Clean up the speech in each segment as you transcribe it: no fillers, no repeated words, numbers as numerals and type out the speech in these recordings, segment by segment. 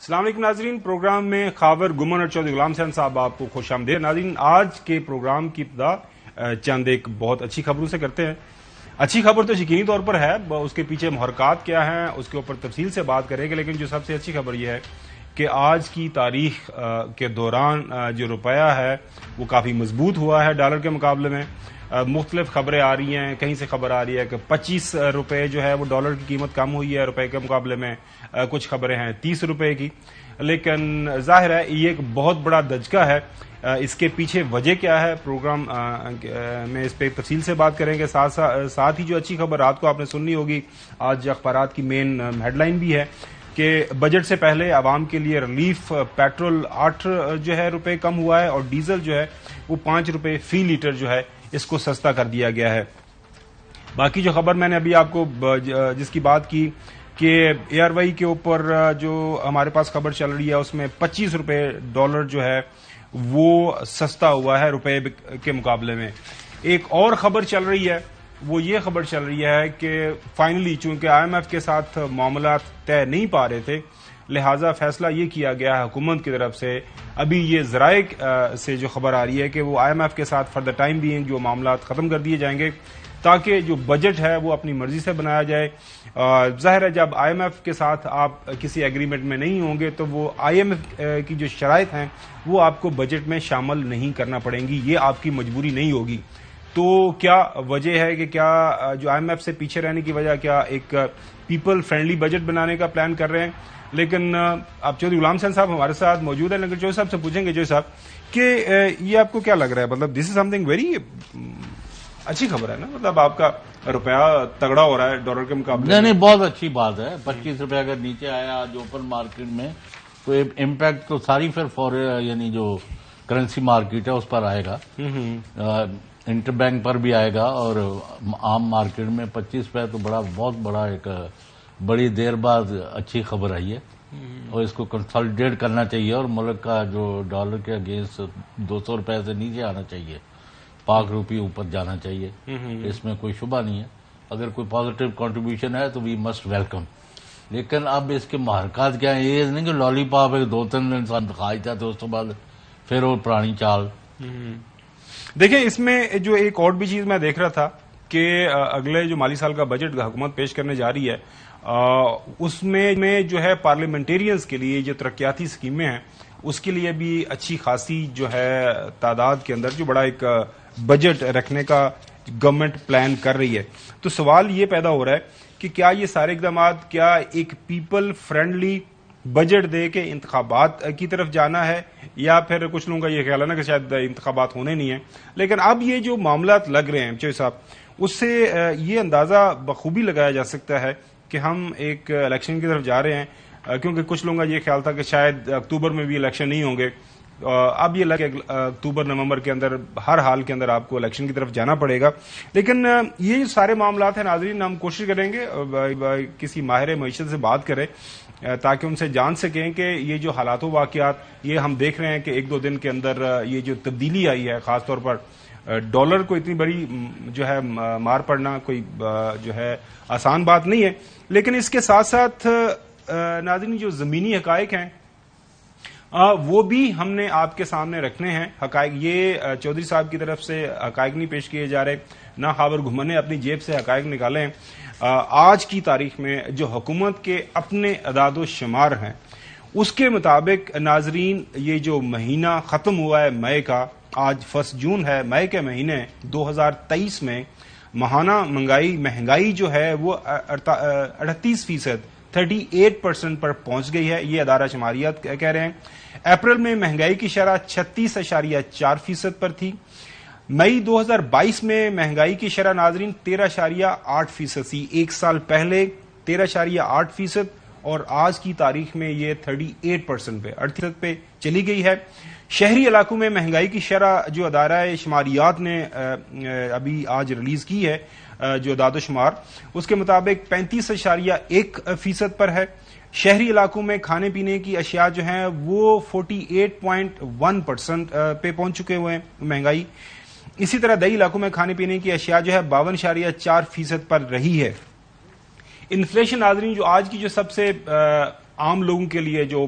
السلام علیکم ناظرین، پروگرام میں خاور گمن اور چودھری غلام حسین صاحب آپ کو خوش آمدید۔ ناظرین، آج کے پروگرام کی ابتدا چند ایک بہت اچھی خبروں سے کرتے ہیں۔ اچھی خبر تو یقینی طور پر ہے، اس کے پیچھے محرکات کیا ہیں اس کے اوپر تفصیل سے بات کریں گے، لیکن جو سب سے اچھی خبر یہ ہے کہ آج کی تاریخ کے دوران جو روپیہ ہے وہ کافی مضبوط ہوا ہے ڈالر کے مقابلے میں۔ مختلف خبریں آ رہی ہیں، کہیں سے خبر آ رہی ہے کہ 25 روپے جو ہے وہ ڈالر کی قیمت کم ہوئی ہے روپے کے مقابلے میں، کچھ خبریں ہیں 30 روپے کی، لیکن ظاہر ہے یہ ایک بہت بڑا دھچکا ہے۔ اس کے پیچھے وجہ کیا ہے، پروگرام میں اس پہ تفصیل سے بات کریں گے۔ ساتھ ہی جو اچھی خبر رات کو آپ نے سننی ہوگی، آج اخبارات کی مین ہیڈ لائن بھی ہے کہ بجٹ سے پہلے عوام کے لیے ریلیف، پیٹرول 8 جو ہے روپے کم ہوا ہے اور ڈیزل جو ہے وہ 5 روپے فی لیٹر جو ہے اس کو سستا کر دیا گیا ہے۔ باقی جو خبر میں نے ابھی آپ کو جس کی بات کی کہ اے آر وائی کے اوپر جو ہمارے پاس خبر چل رہی ہے اس میں 25 روپے ڈالر جو ہے وہ سستا ہوا ہے روپے کے مقابلے میں۔ ایک اور خبر چل رہی ہے، وہ یہ خبر چل رہی ہے کہ فائنلی چونکہ آئی ایم ایف کے ساتھ معاملات طے نہیں پا رہے تھے، لہٰذا فیصلہ یہ کیا گیا ہے حکومت کی طرف سے، ابھی یہ ذرائع سے جو خبر آ رہی ہے کہ وہ آئی ایم ایف کے ساتھ فار دا ٹائم بینگ جو معاملات ختم کر دیے جائیں گے تاکہ جو بجٹ ہے وہ اپنی مرضی سے بنایا جائے۔ ظاہر ہے جب آئی ایم ایف کے ساتھ آپ کسی ایگریمنٹ میں نہیں ہوں گے تو وہ آئی ایم ایف کی جو شرائط ہیں وہ آپ کو بجٹ میں شامل نہیں کرنا پڑیں گی، یہ آپ کی مجبوری نہیں ہوگی۔ تو کیا وجہ ہے کہ کیا جو آئی ایم ایف سے پیچھے رہنے کی وجہ کیا ایک پیپل فرینڈلی بجٹ بنانے کا پلان کر رہے ہیں؟ لیکن آپ چودھری غلام حسین صاحب ہمارے ساتھ موجود ہیں، لیکن چودھری صاحب سے پوچھیں گے، چودھری صاحب کہ یہ آپ کو کیا لگ رہا ہے، مطلب دس از سم تھنگ ویری اچھی خبر ہے نا، مطلب آپ کا روپیہ تگڑا ہو رہا ہے ڈالر کے مقابلے؟ نہیں، بہت اچھی بات ہے۔ 25 روپے اگر نیچے آیا آج اوپن مارکیٹ میں تو امپیکٹ تو ساری پھر یعنی جو کرنسی مارکیٹ ہے اس پر آئے گا، انٹر بینک پر بھی آئے گا، اور عام مارکیٹ میں 25 روپے تو بہت بڑا ایک بڑی دیر بعد اچھی خبر آئی ہے، اور اس کو کنسالیڈیٹ کرنا چاہیے، اور ملک کا جو ڈالر کے اگینسٹ 200 روپے سے نیچے آنا چاہیے، پاک روپی اوپر جانا چاہیے، اس میں کوئی شبہ نہیں ہے۔ اگر کوئی پازیٹیو کنٹریبیوشن ہے تو وی مسٹ ویلکم، لیکن اب اس کے محرکات کیا ہیں، یہ نہیں کہ لالی پاپ ایک 2-3 دن انسان دکھائی جاتے اس کے بعد پھر وہ پرانی چال۔ دیکھیں اس میں جو ایک اور بھی چیز میں دیکھ رہا تھا کہ اگلے جو مالی سال کا بجٹ حکومت پیش کرنے جا رہی ہے اس میں جو ہے پارلیمنٹیرینز کے لیے جو ترقیاتی اسکیمیں ہیں اس کے لیے بھی اچھی خاصی جو ہے تعداد کے اندر جو بڑا ایک بجٹ رکھنے کا گورنمنٹ پلان کر رہی ہے۔ تو سوال یہ پیدا ہو رہا ہے کہ کیا یہ سارے اقدامات کیا ایک پیپل فرینڈلی بجٹ دے کے انتخابات کی طرف جانا ہے، یا پھر کچھ لوگوں کا یہ خیال ہے نا کہ شاید انتخابات ہونے نہیں ہیں، لیکن اب یہ جو معاملات لگ رہے ہیں چودھری صاحب، اس سے یہ اندازہ بخوبی لگایا جا سکتا ہے کہ ہم ایک الیکشن کی طرف جا رہے ہیں، کیونکہ کچھ لوگوں کا یہ خیال تھا کہ شاید اکتوبر میں بھی الیکشن نہیں ہوں گے، اب یہ لگے اکتوبر نومبر کے اندر ہر حال کے اندر آپ کو الیکشن کی طرف جانا پڑے گا۔ لیکن یہ جو سارے معاملات ہیں ناظرین، ہم کوشش کریں گے کسی ماہر معیشت سے بات کریں تاکہ ان سے جان سکیں کہ یہ جو حالات و واقعات یہ ہم دیکھ رہے ہیں کہ 1-2 دن کے اندر یہ جو تبدیلی آئی ہے، خاص طور پر ڈالر کو اتنی بڑی جو ہے مار پڑنا کوئی جو ہے آسان بات نہیں ہے، لیکن اس کے ساتھ ساتھ ناظرین جو زمینی حقائق ہیں وہ بھی ہم نے آپ کے سامنے رکھنے ہیں۔ حقائق یہ چودھری صاحب کی طرف سے حقائق نہیں پیش کیے جا رہے، نہ خاور گھمن نے اپنی جیب سے حقائق نکالے ہیں۔ آج کی تاریخ میں جو حکومت کے اپنے اعداد و شمار ہیں اس کے مطابق ناظرین یہ جو مہینہ ختم ہوا ہے مئی کا، آج 1 جون ہے، مئی کے مہینے 2023 میں ماہانہ مہنگائی جو ہے وہ 38%، 38% پر پہنچ گئی ہے، یہ ادارہ شماریات کہہ رہے ہیں۔ اپریل میں مہنگائی کی شرح 36.4% پر تھی۔ مئی 2022 میں مہنگائی کی شرح ناظرین 13.8% تھی، ایک سال پہلے 13.8%، اور آج کی تاریخ میں یہ 38% پہ 38% پہ چلی گئی ہے۔ شہری علاقوں میں مہنگائی کی شرح جو ادارہ شماریات نے ابھی آج ریلیز کی ہے جو اعداد و شمار، اس کے مطابق 35.1% پر ہے۔ شہری علاقوں میں کھانے پینے کی اشیاء جو ہیں وہ 48.1% پہ پہنچ چکے ہوئے ہیں مہنگائی۔ اسی طرح دیہی علاقوں میں کھانے پینے کی اشیاء جو ہے 52.4% پر رہی ہے۔ انفلیشن ناظرین جو آج کی جو سب سے عام لوگوں کے لیے جو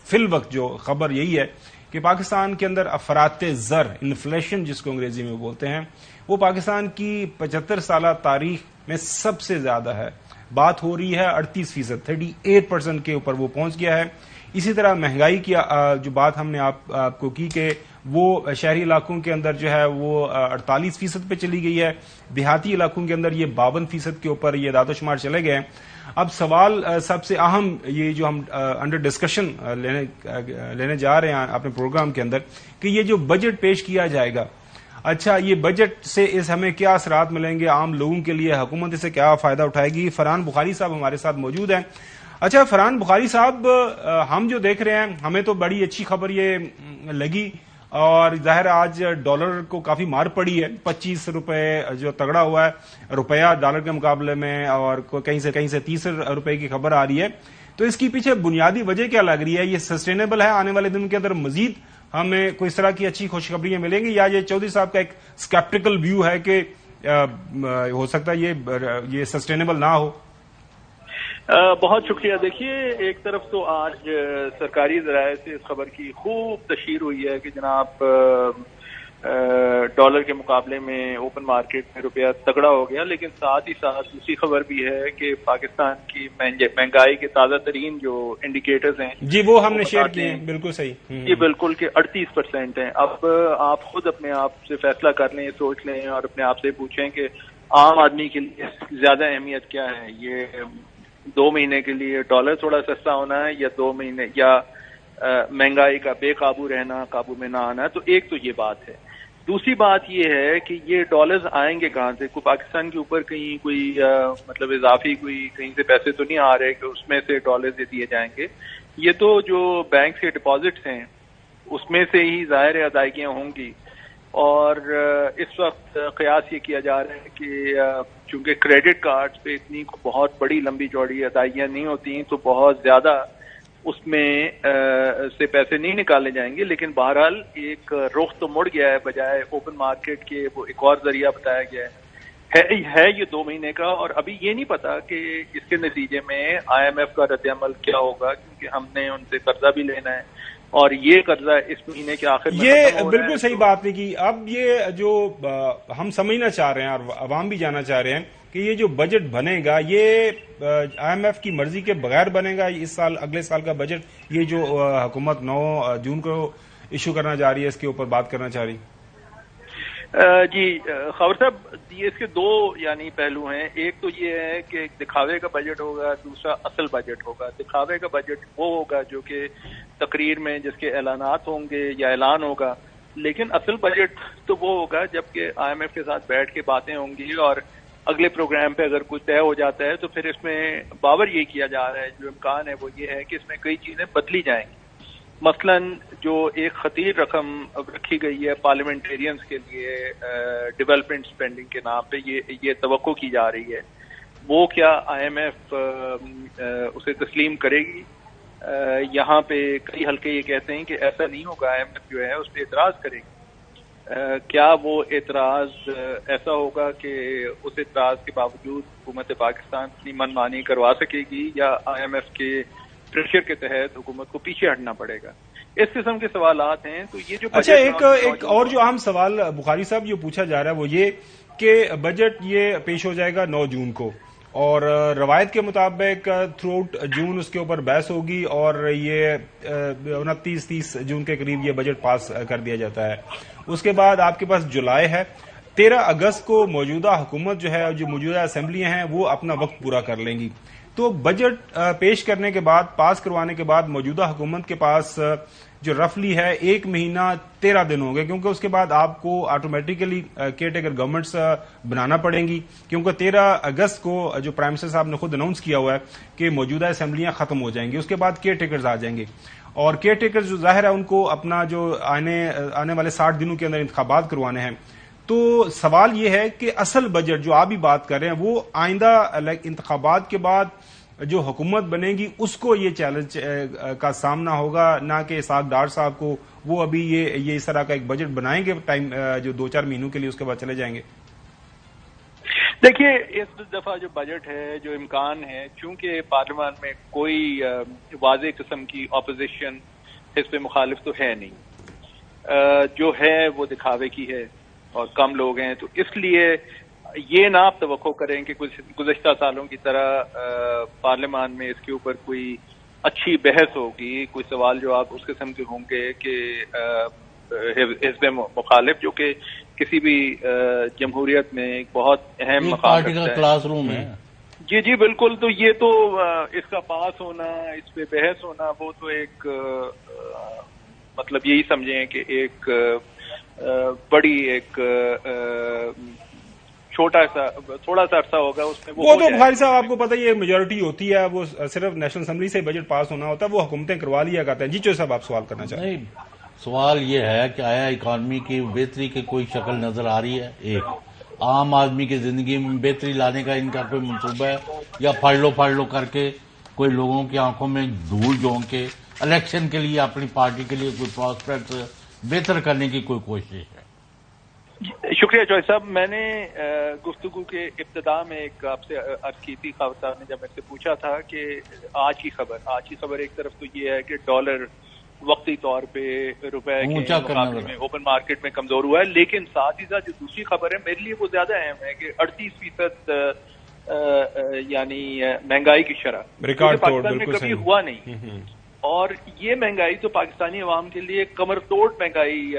فی الوقت جو خبر یہی ہے کہ پاکستان کے اندر افراط زر، انفلیشن جس کو انگریزی میں بولتے ہیں، وہ پاکستان کی 75 سالہ تاریخ میں سب سے زیادہ ہے. بات ہو رہی ہے 38%، 38% کے اوپر وہ پہنچ گیا ہے. اسی طرح مہنگائی کی جو بات ہم نے آپ کو کی کہ وہ شہری علاقوں کے اندر جو ہے وہ 48% پہ چلی گئی ہے، دیہاتی علاقوں کے اندر یہ 52% کے اوپر یہ اعداد و شمار چلے گئے ہیں. اب سوال سب سے اہم یہ جو ہم انڈر ڈسکشن لینے جا رہے ہیں اپنے پروگرام کے اندر کہ یہ جو بجٹ پیش کیا جائے گا، اچھا یہ بجٹ سے ہمیں کیا اثرات ملیں گے عام لوگوں کے لیے، حکومت سے کیا فائدہ اٹھائے گی. فرحان بخاری صاحب ہمارے ساتھ موجود ہیں. اچھا فرحان بخاری صاحب، ہم جو دیکھ رہے ہیں ہمیں تو بڑی اچھی خبر یہ لگی، اور ظاہر آج ڈالر کو کافی مار پڑی ہے، 25 روپے جو تگڑا ہوا ہے روپیہ ڈالر کے مقابلے میں، اور کہیں سے 30 روپے کی خبر آ رہی ہے. تو اس کی پیچھے بنیادی وجہ کیا لگ رہی ہے؟ یہ سسٹینیبل ہے؟ آنے والے دنوں کے اندر مزید ہمیں کوئی اس طرح کی اچھی خوشخبریاں ملیں گی، یا یہ چودھری صاحب کا ایک سکیپٹیکل ویو ہے کہ ہو سکتا ہے یہ سسٹینیبل نہ ہو؟ بہت شکریہ. دیکھیے، ایک طرف تو آج سرکاری ذرائع سے اس خبر کی خوب تشہیر ہوئی ہے کہ جناب ڈالر کے مقابلے میں اوپن مارکیٹ میں روپیہ تگڑا ہو گیا، لیکن ساتھ ہی ساتھ دوسری خبر بھی ہے کہ پاکستان کی مہنگائی کے تازہ ترین جو انڈیکیٹرز ہیں جی وہ ہم نے شیئر کیے ہیں. بالکل صحیح جی بالکل کہ 38% ہیں. اب آپ خود اپنے آپ سے فیصلہ کر لیں، سوچ لیں اور اپنے آپ سے پوچھیں کہ عام آدمی کے لیے زیادہ اہمیت کیا ہے، یہ 2 مہینے کے لیے ڈالر تھوڑا سستا ہونا ہے، یا 2 مہینے، یا مہنگائی کا بے قابو رہنا، قابو میں نہ آنا ہے. تو ایک تو یہ بات ہے. دوسری بات یہ ہے کہ یہ ڈالرز آئیں گے کہاں سے؟ کوئی پاکستان کے اوپر کہیں کوئی مطلب اضافی کوئی کہیں سے پیسے تو نہیں آ رہے کہ اس میں سے ڈالرز دیے جائیں گے. یہ تو جو بینک سے ڈپازٹس ہیں اس میں سے ہی ظاہر ادائیگیاں ہوں گی. اور اس وقت قیاس یہ کیا جا رہا ہے کہ چونکہ کریڈٹ کارڈز پہ اتنی بہت بڑی لمبی چوڑی ادائیگیاں نہیں ہوتی تو بہت زیادہ اس میں سے پیسے نہیں نکالے جائیں گے. لیکن بہرحال ایک رخ تو مڑ گیا ہے، بجائے اوپن مارکیٹ کے وہ ایک اور ذریعہ بتایا گیا ہے یہ 2 مہینے کا. اور ابھی یہ نہیں پتا کہ اس کے نتیجے میں IMF کا رد عمل کیا ہوگا، کیونکہ ہم نے ان سے قرضہ بھی لینا ہے اور یہ قرضہ اس مہینے کے آخر میں یہ بالکل صحیح بات نہیں کی. اب یہ جو ہم سمجھنا چاہ رہے ہیں اور عوام بھی جاننا چاہ رہے ہیں کہ یہ جو بجٹ بنے گا یہ IMF کی مرضی کے بغیر بنے گا؟ اس سال اگلے سال کا بجٹ یہ جو حکومت 9 جون کو ایشو کرنا جا رہی ہے اس کے اوپر بات کرنا چاہ رہی؟ جی خبر صاحب، یہ اس کے 2 پہلو ہیں. ایک تو یہ ہے کہ دکھاوے کا بجٹ ہوگا، دوسرا اصل بجٹ ہوگا. دکھاوے کا بجٹ وہ ہوگا جو کہ تقریر میں جس کے اعلانات ہوں گے یا اعلان ہوگا، لیکن اصل بجٹ تو وہ ہوگا جب کہ IMF کے ساتھ بیٹھ کے باتیں ہوں گی اور اگلے پروگرام پہ اگر کوئی طے ہو جاتا ہے تو پھر اس میں باور یہ کیا جا رہا ہے، جو امکان ہے وہ یہ ہے کہ اس میں کئی چیزیں بدلی جائیں گی. مثلا جو ایک خطیر رقم رکھی گئی ہے پارلیمنٹیرینز کے لیے ڈیولپمنٹ سپینڈنگ کے نام پہ، یہ توقع کی جا رہی ہے، وہ کیا IMF اسے تسلیم کرے گی؟ یہاں پہ کئی حلقے یہ کہتے ہیں کہ ایسا نہیں ہوگا، IMF جو ہے اس پہ اعتراض کرے گی. کیا وہ اعتراض ایسا ہوگا کہ اس اعتراض کے باوجود حکومت پاکستان اپنی من مانی کروا سکے گی، یا IMF کے پریشر کے تحت حکومت کو پیچھے ہٹنا پڑے گا؟ اس قسم کے سوالات ہیں. تو یہ جو اچھا ایک اور جو اہم سوال بخاری صاحب جو پوچھا جا رہا ہے وہ یہ کہ بجٹ یہ پیش ہو جائے گا 9 جون کو، اور روایت کے مطابق تھرو آؤٹ جون اس کے اوپر بحث ہوگی، اور یہ 29-30 جون کے قریب یہ بجٹ پاس کر دیا جاتا ہے. اس کے بعد آپ کے پاس جولائی ہے، 13 اگست کو موجودہ حکومت جو ہے، جو موجودہ اسمبلیاں ہیں وہ اپنا وقت پورا کر لیں گی. تو بجٹ پیش کرنے کے بعد، پاس کروانے کے بعد موجودہ حکومت کے پاس جو رفلی ہے 1 مہینہ 13 دن ہوں گے، کیونکہ اس کے بعد آپ کو آٹومیٹیکلی کیئر ٹیکر گورنمنٹس بنانا پڑیں گی، کیونکہ 13 اگست کو جو پرائم منسٹر صاحب نے خود اناؤنس کیا ہوا ہے کہ موجودہ اسمبلیاں ختم ہو جائیں گی. اس کے بعد کیئر ٹیکرز آ جائیں گے، اور کیئر ٹیکرز جو ظاہر ہے ان کو اپنا جو آنے والے 60 دنوں کے اندر انتخابات کروانے ہیں. تو سوال یہ ہے کہ اصل بجٹ جو آپ بھی بات کر رہے ہیں وہ آئندہ انتخابات کے بعد جو حکومت بنے گی اس کو یہ چیلنج کا سامنا ہوگا، نہ کہ اسحاق ڈار صاحب کو. وہ ابھی یہ اس طرح کا ایک بجٹ بنائیں گے ٹائم جو 2-4 مہینوں کے لیے، اس کے بعد چلے جائیں گے. دیکھیے اس دفعہ جو بجٹ ہے، جو امکان ہے، چونکہ پارلیمان میں کوئی واضح قسم کی اپوزیشن حزب مخالف تو ہے نہیں، جو ہے وہ دکھاوے کی ہے اور کم لوگ ہیں، تو اس لیے یہ نہ آپ توقع کریں کہ کچھ گزشتہ سالوں کی طرح پارلیمان میں اس کے اوپر کوئی اچھی بحث ہوگی، کوئی سوال جواب اس قسم کے ہوں گے کہ حزب مخالف جو کہ کسی بھی جمہوریت میں ایک بہت اہم ایک مقام پارٹی کا رکھتا ہے۔ کلاس روم ہے۔ جی جی بالکل، تو یہ تو اس کا پاس ہونا، اس پہ بحث ہونا، وہ تو ایک مطلب یہی سمجھیں کہ ایک بڑی ایک چھوٹا سا تھوڑا سا عرصہ ہوگا اس میں وہ تو بخاری صاحب آپ کو پتہ ہی ہے میجورٹی ہوتی ہے، وہ صرف نیشنل اسمبلی سے بجٹ پاس ہونا ہوتا ہے، وہ حکومتیں کروا لیا کرتے ہیں۔ جی چوہدری صاحب آپ سوال کرنا چاہتے ہیں؟ نہیں، سوال یہ ہے کہ آیا اکانومی کی بہتری کی کوئی شکل نظر آ رہی ہے؟ ایک عام آدمی کی زندگی میں بہتری لانے کا ان کا کوئی منصوبہ ہے، یا پھڑ لو کر کے کوئی لوگوں کی آنکھوں میں دھول جھونک کے الیکشن کے لیے اپنی پارٹی کے لیے کوئی پراسپیکٹ بہتر کرنے کی کوئی کوشش ہے؟ شکریہ چوہدری صاحب، میں نے گفتگو کے ابتدا میں ایک آپ سے عرض کی تھی، خاور صاحب نے جب میرے سے پوچھا تھا کہ آج کی خبر ایک طرف تو یہ ہے کہ ڈالر وقتی طور پہ روپے کے مقابلے میں اوپن مارکیٹ میں کمزور ہوا ہے، لیکن ساتھ ہی ساتھ جو دوسری خبر ہے میرے لیے وہ زیادہ اہم ہے کہ 38% یعنی مہنگائی کی شرح ریکارڈ توڑ پاکستان میں کبھی ہوا نہیں، اور یہ مہنگائی تو پاکستانی عوام کے لیے کمر توڑ مہنگائی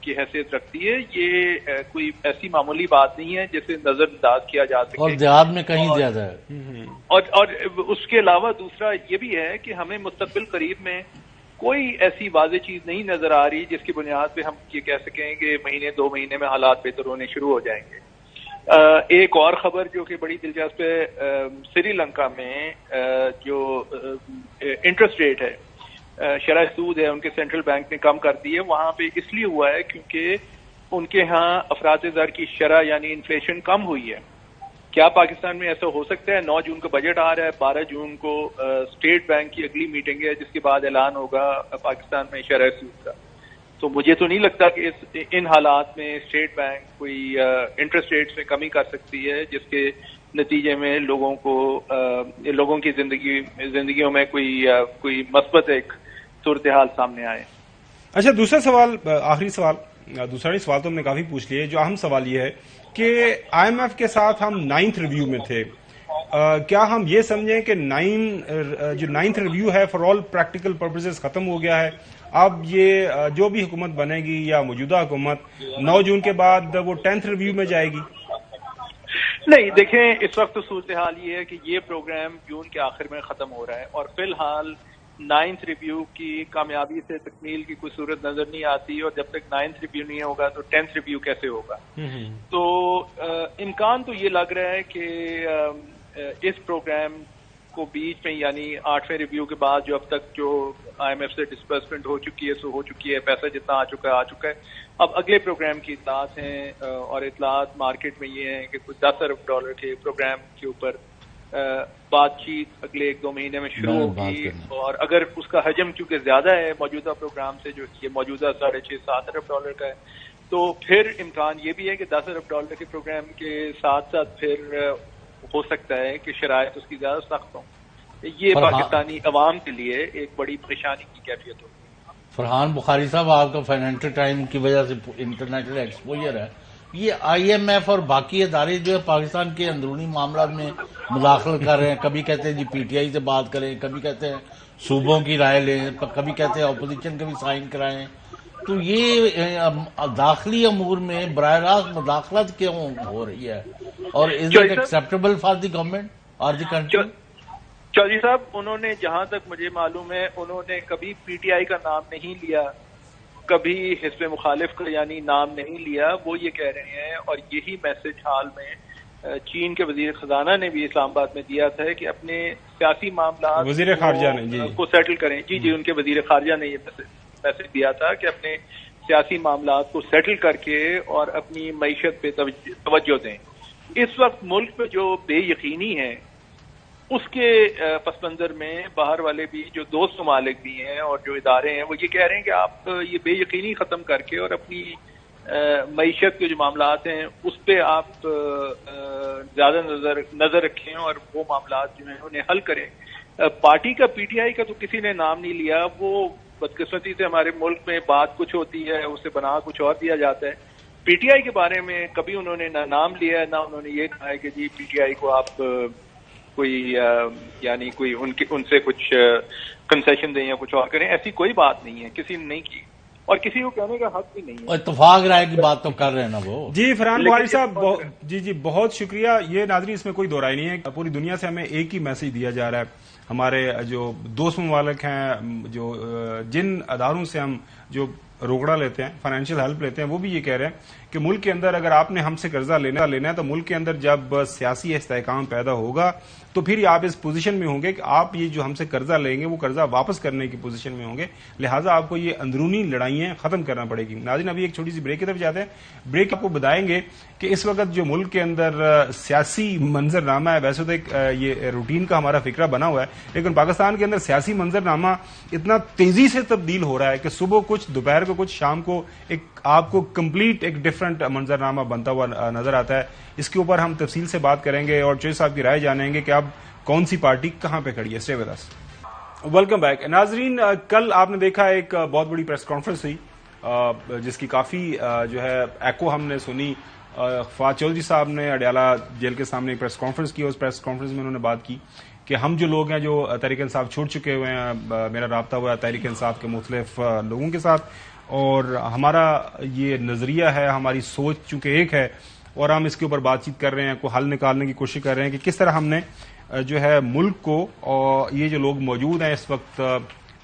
کی حیثیت رکھتی ہے۔ یہ کوئی ایسی معمولی بات نہیں ہے جسے نظر انداز کیا جا سکے، اور دیہات میں کہیں زیادہ ہے۔ اور اس کے علاوہ دوسرا یہ بھی ہے کہ ہمیں مستقبل قریب میں کوئی ایسی واضح چیز نہیں نظر آ رہی جس کی بنیاد پہ ہم یہ کہہ سکیں کہ مہینے دو مہینے میں حالات بہتر ہونے شروع ہو جائیں گے۔ ایک اور خبر جو کہ بڑی دلچسپ ہے، سری لنکا میں جو انٹرسٹ ریٹ ہے، شرح سود ہے، ان کے سینٹرل بینک نے کم کر دی ہے۔ وہاں پہ اس لیے ہوا ہے کیونکہ ان کے ہاں افراط زر کی شرح یعنی انفلیشن کم ہوئی ہے۔ کیا پاکستان میں ایسا ہو سکتا ہے؟ 9 جون کا بجٹ آ رہا ہے، 12 جون کو اسٹیٹ بینک کی اگلی میٹنگ ہے جس کے بعد اعلان ہوگا پاکستان میں شرح سود کا۔ تو مجھے تو نہیں لگتا کہ ان حالات میں اسٹیٹ بینک کوئی انٹرسٹ ریٹس میں کمی کر سکتی ہے جس کے نتیجے میں لوگوں کی زندگیوں میں کوئی مثبت ایک صورتحال سامنے آئے۔ اچھا، دوسرا سوال، آخری سوال، دوسرا سوال تو ہم نے کافی پوچھ لیے، جو اہم سوال یہ ہے کہ آئی ایم ایف کے ساتھ ہم 9th ریویو میں تھے، کیا ہم یہ سمجھیں کہ 9th ریویو ہے فار آل پریکٹیکل پرپزز ختم ہو گیا ہے؟ اب یہ جو بھی حکومت بنے گی یا موجودہ حکومت 9 جون کے بعد وہ 10th ریویو میں جائے گی؟ نہیں، دیکھیں اس وقت تو صورتحال یہ ہے کہ یہ پروگرام جون کے آخر میں ختم ہو رہا ہے، اور فی الحال 9th ریویو کی کامیابی سے تکمیل کی کوئی صورت نظر نہیں آتی، اور جب تک 9th ریویو نہیں ہوگا تو 10th ریویو کیسے ہوگا؟ تو امکان تو یہ لگ رہا ہے کہ اس پروگرام کو بیچ میں یعنی 8ویں ریویو کے بعد جو اب تک جو آئی ایم ایف سے ڈسبرسمنٹ ہو چکی ہے سو ہو چکی ہے، پیسہ جتنا آ چکا ہے، اب اگلے پروگرام کی اطلاعات ہیں، اور اطلاعات مارکیٹ میں یہ ہیں کہ کچھ $10 ارب کے پروگرام کے اوپر بات چیت اگلے 1-2 مہینے میں شروع ہوگی، اور اگر اس کا حجم چونکہ زیادہ ہے موجودہ پروگرام سے، جو یہ موجودہ $6.5-7 ارب کا ہے، تو پھر امکان یہ بھی ہے کہ $10 ارب کے پروگرام کے ساتھ ساتھ پھر ہو سکتا ہے کہ شرائط اس کی زیادہ سخت ہوں۔ یہ پاکستانی عوام کے لیے ایک بڑی پریشانی کی کیفیت ہوگی۔ فرحان بخاری صاحب، آپ کا فائنینشل ٹائم کی وجہ سے انٹرنیشنل ایکسپوجر ہے، یہ آئی ایم ایف اور باقی ادارے جو ہے پاکستان کے اندرونی معاملات میں مداخلت کر رہے ہیں، کبھی کہتے ہیں جی پی ٹی آئی سے بات کریں، کبھی کہتے ہیں صوبوں کی رائے لیں، کبھی کہتے ہیں اپوزیشن کے بھی سائن کرائیں، تو یہ داخلی امور میں براہ راست مداخلت کیوں ہو رہی ہے، اور is it acceptable for the government اور دی کنٹری؟ چودھری صاحب، انہوں نے جہاں تک مجھے معلوم ہے انہوں نے کبھی پی ٹی آئی کا نام نہیں لیا، کبھی حزب مخالف کا یعنی نام نہیں لیا۔ وہ یہ کہہ رہے ہیں، اور یہی میسج حال میں چین کے وزیر خزانہ نے بھی اسلام آباد میں دیا تھا کہ اپنے سیاسی معاملات وزیر خارجہ نے کو سیٹل کریں۔ جی ان کے وزیر خارجہ نے یہ میسج دیا تھا کہ اپنے سیاسی معاملات کو سیٹل کر کے اور اپنی معیشت پہ توجہ دیں۔ اس وقت ملک میں جو بے یقینی ہے اس کے پس منظر میں باہر والے بھی جو دوست ممالک بھی ہیں اور جو ادارے ہیں وہ یہ کہہ رہے ہیں کہ آپ یہ بے یقینی ختم کر کے اور اپنی معیشت کے جو معاملات ہیں اس پہ آپ زیادہ نظر رکھیں اور وہ معاملات جو ہیں انہیں حل کریں. پارٹی کا پی ٹی آئی کا تو کسی نے نام نہیں لیا. وہ بدقسمتی سے ہمارے ملک میں بات کچھ ہوتی ہے, اسے بنا کچھ اور دیا جاتا ہے. پی ٹی آئی کے بارے میں کبھی انہوں نے نہ نام لیا ہے, نہ انہوں نے یہ کہا ہے کہ جی پی ٹی آئی کو آپ کوئی یعنی کوئی ان سے کچھ کنسیشن دیں یا کچھ اور کریں. ایسی کوئی بات نہیں ہے, کسی نے نہیں کی اور کسی کو کہنے کا حق بھی نہیں ہے. اتفاق رائے کی بات تو کر رہے ہیں نا وہ. جی فرحان بخاری صاحب, جی بہت شکریہ. یہ ناظرین اس میں کوئی دو رائے نہیں ہے. پوری دنیا سے ہمیں ایک ہی میسج دیا جا رہا ہے. ہمارے جو دوست ممالک ہیں, جو جن اداروں سے ہم جو روکڑا لیتے ہیں, فائنینشیل ہیلپ لیتے ہیں, وہ بھی یہ کہہ رہے ہیں کہ ملک کے اندر اگر آپ نے ہم سے قرضہ لینا ہے تو ملک کے اندر جب سیاسی استحکام پیدا ہوگا تو پھر آپ اس پوزیشن میں ہوں گے کہ آپ یہ جو ہم سے قرضہ لیں گے وہ قرضہ واپس کرنے کی پوزیشن میں ہوں گے. لہٰذا آپ کو یہ اندرونی لڑائیاں ختم کرنا پڑے گی. ناظرین ابھی ایک چھوٹی سی بریک کی طرف جاتے ہیں. بریک آپ کو بتائیں گے کہ اس وقت جو ملک کے اندر سیاسی منظر نامہ ہے, ویسے تو یہ روٹین کا ہمارا فکرہ بنا ہوا ہے, لیکن پاکستان کے اندر سیاسی منظر نامہ اتنا تیزی سے تبدیل ہو رہا ہے کہ صبح کچھ, دوپہر کو کچھ, شام کو ایک آپ کو کمپلیٹ ایک ڈفرنٹ منظر نامہ بنتا ہوا نظر آتا ہے. اس کے اوپر ہم تفصیل سے بات کریں گے اور چوہدری صاحب کی رائے جانیں گے کہ اب کون سی پارٹی کہاں پہ کھڑی ہے. Stay with us. Welcome back. ناظرین, کل آپ نے دیکھا ایک بہت بڑی پریس کانفرنس ہوئی جس کی کافی جو ہے ایکو ہم نے سنی. فواد چودھری صاحب نے اڈیالہ جیل کے سامنے ایک پریس کانفرنس کی. اس پریس کانفرنس میں انہوں نے بات کی کہ ہم جو لوگ ہیں جو تحریک انصاف چھوڑ چکے ہوئے ہیں, میرا رابطہ ہوا ہے تحریک انصاف کے مختلف لوگوں کے ساتھ, اور ہمارا یہ نظریہ ہے, ہماری سوچ چونکہ ایک ہے اور ہم اس کے اوپر بات چیت کر رہے ہیں, کوئی حل نکالنے کی کوشش کر رہے ہیں کہ کس طرح ہم نے جو ہے ملک کو, اور یہ جو لوگ موجود ہیں اس وقت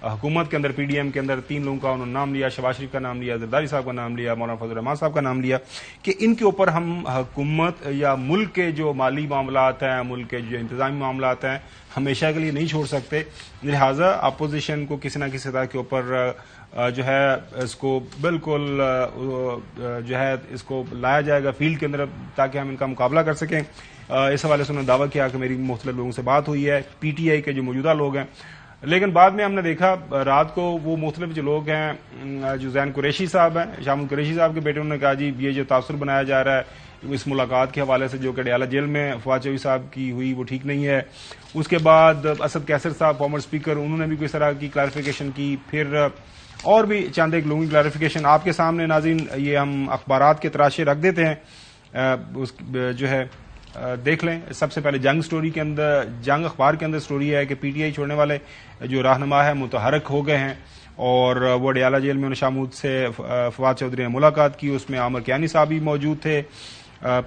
حکومت کے اندر, پی ڈی ایم کے اندر, 3 لوگوں کا انہوں نے نام لیا, شہباز شریف کا نام لیا, زرداری صاحب کا نام لیا, مولانا فضل الرحمان صاحب کا نام لیا, کہ ان کے اوپر ہم حکومت یا ملک کے جو مالی معاملات ہیں, ملک کے جو انتظامی معاملات ہیں, ہمیشہ کے لیے نہیں چھوڑ سکتے. لہٰذا اپوزیشن کو کسی نہ کسی طرح کے اوپر جو ہے اس کو بالکل جو ہے اس کو لایا جائے گا فیلڈ کے اندر تاکہ ہم ان کا مقابلہ کر سکیں. اس حوالے سے انہوں نے دعویٰ کیا کہ میری مختلف لوگوں سے بات ہوئی ہے, پی ٹی آئی کے جو موجودہ لوگ ہیں, لیکن بعد میں ہم نے دیکھا رات کو وہ مختلف جو لوگ ہیں, جو زین قریشی صاحب ہیں, شامل قریشی صاحب کے بیٹے, انہوں نے کہا جی یہ جو تاثر بنایا جا رہا ہے اس ملاقات کے حوالے سے جو کہ اڈیالہ جیل میں فواد چودھری صاحب کی ہوئی وہ ٹھیک نہیں ہے. اس کے بعد اسد کیسر صاحب فارمر اسپیکر, انہوں نے بھی کوئی طرح کی کلیریفیکیشن کی. پھر اور بھی چند ایک لوگوں کی کلیریفیکیشن آپ کے سامنے. ناظرین یہ ہم اخبارات کے تراشے رکھ دیتے ہیں, اس جو ہے دیکھ لیں. سب سے پہلے جنگ سٹوری کے اندر, جنگ اخبار کے اندر سٹوری ہے کہ پی ٹی آئی چھوڑنے والے جو رہنما ہے متحرک ہو گئے ہیں اور وہ اڈیالہ جیل میں شامود سے فواد چودھری نے ملاقات کی. اس میں عامر کیانی صاحب بھی موجود تھے.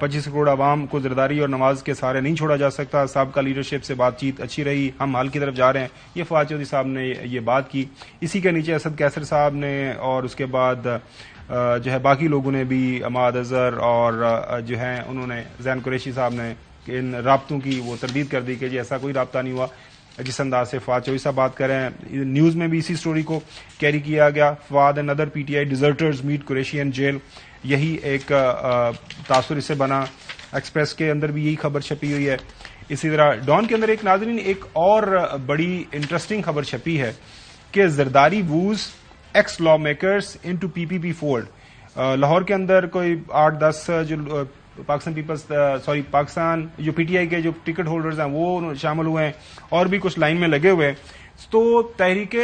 25 کروڑ عوام کو زرداری اور نواز کے سہارے نہیں چھوڑا جا سکتا, سابقہ لیڈرشپ سے بات چیت اچھی رہی, ہم حل کی طرف جا رہے ہیں, یہ فواد چودھری صاحب نے یہ بات کی. اسی کے نیچے اسد کیسر صاحب نے اور اس کے بعد جو ہے باقی لوگوں نے بھی, اماد اظہر اور جو ہے انہوں نے, زین قریشی صاحب نے ان رابطوں کی وہ تردید کر دی کہ جی ایسا کوئی رابطہ نہیں ہوا جس انداز سے فواد چودھری صاحب بات کر رہے ہیں. نیوز میں بھی اسی سٹوری کو کیری کیا گیا. Fawad and other P T I deserters meet Qureshi and jail, یہی ایک تاثر اس سے بنا. ایکسپریس کے اندر بھی یہی خبر چھپی ہوئی ہے. اسی طرح ڈان کے اندر ایک ناظرین ایک اور بڑی انٹرسٹنگ خبر چھپی ہے کہ Zardari was ex lawmakers into P P P fold. Lahore کے اندر کوئی 8-10 جو پاکستان جو پی ٹی آئی کے جو ٹکٹ ہولڈرز ہیں وہ شامل ہوئے ہیں اور بھی کچھ لائن میں لگے ہوئے ہیں. تو تحریک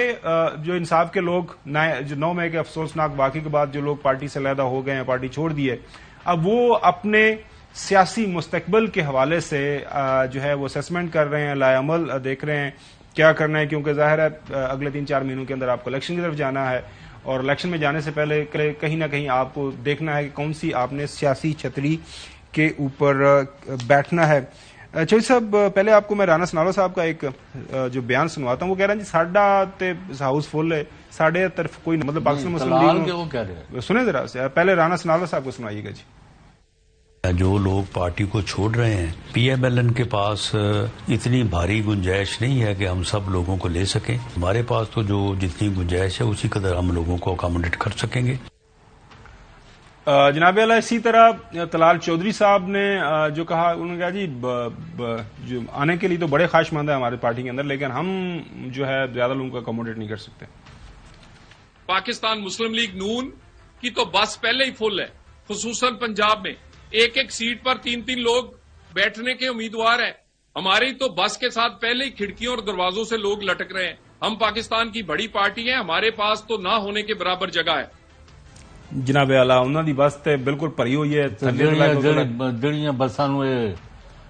جو انصاف کے لوگ جو 9 مئی کے افسوسناک واقعے کے بعد جو لوگ پارٹی سے علیحدہ ہو گئے ہیں, پارٹی چھوڑ دی ہے, اب وہ اپنے سیاسی مستقبل کے حوالے سے جو ہے وہ اسیسمنٹ کر رہے ہیں, لائے عمل دیکھ رہے ہیں کیا کرنا ہے, کیونکہ ظاہر ہے اگلے 3-4 مہینوں کے اندر آپ کو الیکشن کی طرف جانا ہے اور الیکشن میں جانے سے پہلے کہیں نہ کہیں آپ کو دیکھنا ہے کہ کون سی آپ نے سیاسی چھتری کے اوپر بیٹھنا ہے. چودھری صاحب, پہلے آپ کو میں رانا سنالو صاحب کا ایک جو بیان سنواتا ہوں. وہ کہہ رہے ہیں جی ساڈا تے ہاؤس فل ہے, ساڑھے طرف کوئی مطلب پاکستان مسلم لیگ. سنیں ذرا سے پہلے رانا سنالو صاحب کو سنائیے گا. جی جو لوگ پارٹی کو چھوڑ رہے ہیں, پی ایم ایل این کے پاس اتنی بھاری گنجائش نہیں ہے کہ ہم سب لوگوں کو لے سکیں. ہمارے پاس تو جو جتنی گنجائش ہے اسی قدر ہم لوگوں کو اکاموڈیٹ کر سکیں گے. جناب اعلیٰ, اسی طرح طلال چودھری صاحب نے جو کہا, انہوں نے کہا جی جو آنے کے لیے تو بڑے خواہش مند ہیں ہمارے پارٹی کے اندر, لیکن ہم جو ہے زیادہ لوگوں کو اکاموڈیٹ نہیں کر سکتے. پاکستان مسلم لیگ نون کی تو بس پہلے ہی فل ہے. خصوصاً پنجاب میں 1-1 سیٹ پر 3-3 لوگ بیٹھنے کے امیدوار ہیں. ہماری تو بس کے ساتھ پہلے ہی کھڑکیوں اور دروازوں سے لوگ لٹک رہے ہیں. ہم پاکستان کی بڑی پارٹی ہیں, ہمارے پاس تو نہ ہونے کے برابر جگہ ہے. جناب اعلیٰ انہوں نے بس تے بالکل پری ہوئی ہے. ਜਿਹੜੀਆਂ ਬੱਸਾਂ ਨੂੰ ਇਹ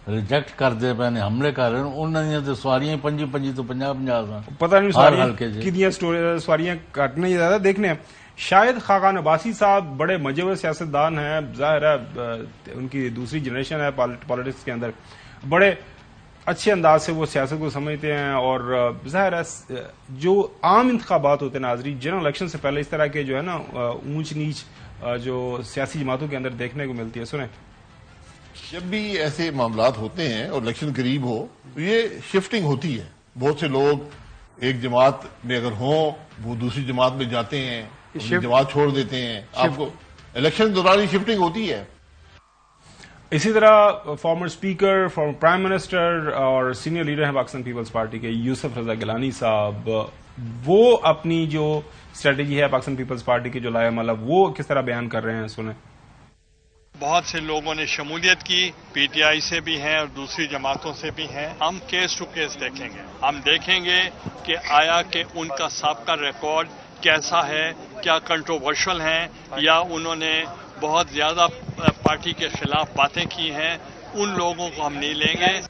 ਰਿਜੈਕਟ ਕਰਦੇ ਪਏ ਨੇ, ਹਮਲੇ ਕਰ ਰਹੇ ਨੇ, ਉਹਨਾਂ ਦੀਆਂ ਤੇ ਸਵਾਰੀਆਂ 25 ਤੋਂ 50 ਸਨ. پتہ نہیں ہر حلقے سے. کتنی سواریاں کاٹنے ہی زیادہ دیکھنے ہیں. شاید خاقان عباسی صاحب بڑے مجوز سیاستدان ہیں, ظاہر ہے ان کی دوسری جنریشن ہے پالیٹکس کے اندر, بڑے اچھے انداز سے وہ سیاست کو سمجھتے ہیں, اور ظاہر ہے جو عام انتخابات ہوتے ہیں ناظرین, جنرل الیکشن سے پہلے اس طرح کے جو ہے نا اونچ نیچ جو سیاسی جماعتوں کے اندر دیکھنے کو ملتی ہے. سنیں, جب بھی ایسے معاملات ہوتے ہیں اور الیکشن قریب ہو تو یہ شفٹنگ ہوتی ہے. بہت سے لوگ ایک جماعت میں اگر ہوں وہ دوسری جماعت میں جاتے ہیں, اپنی جماعت چھوڑ دیتے ہیں. آپ کو الیکشن کے دوران ہی شفٹنگ ہوتی ہے. اسی طرح former speaker, former prime minister اور سینئر لیڈر ہیں پاکستان پیپلز پارٹی کے یوسف رضا گیلانی صاحب, وہ اپنی جو اسٹریٹجی ہے پاکستان پیپلز پارٹی کے جو لائے عمل ہے وہ کس طرح بیان کر رہے ہیں. سنیں, بہت سے لوگوں نے شمولیت کی, پی ٹی آئی سے بھی ہیں اور دوسری جماعتوں سے بھی ہیں. ہم کیس ٹو کیس دیکھیں گے. ہم دیکھیں گے کہ آیا کہ ان کا سابقہ ریکارڈ کیسا ہے, کیا کنٹروورشل ہیں, یا انہوں نے بہت زیادہ پارٹی کے خلاف باتیں کی ہیں. ان لوگوں کو ہم نہیں لیں گے.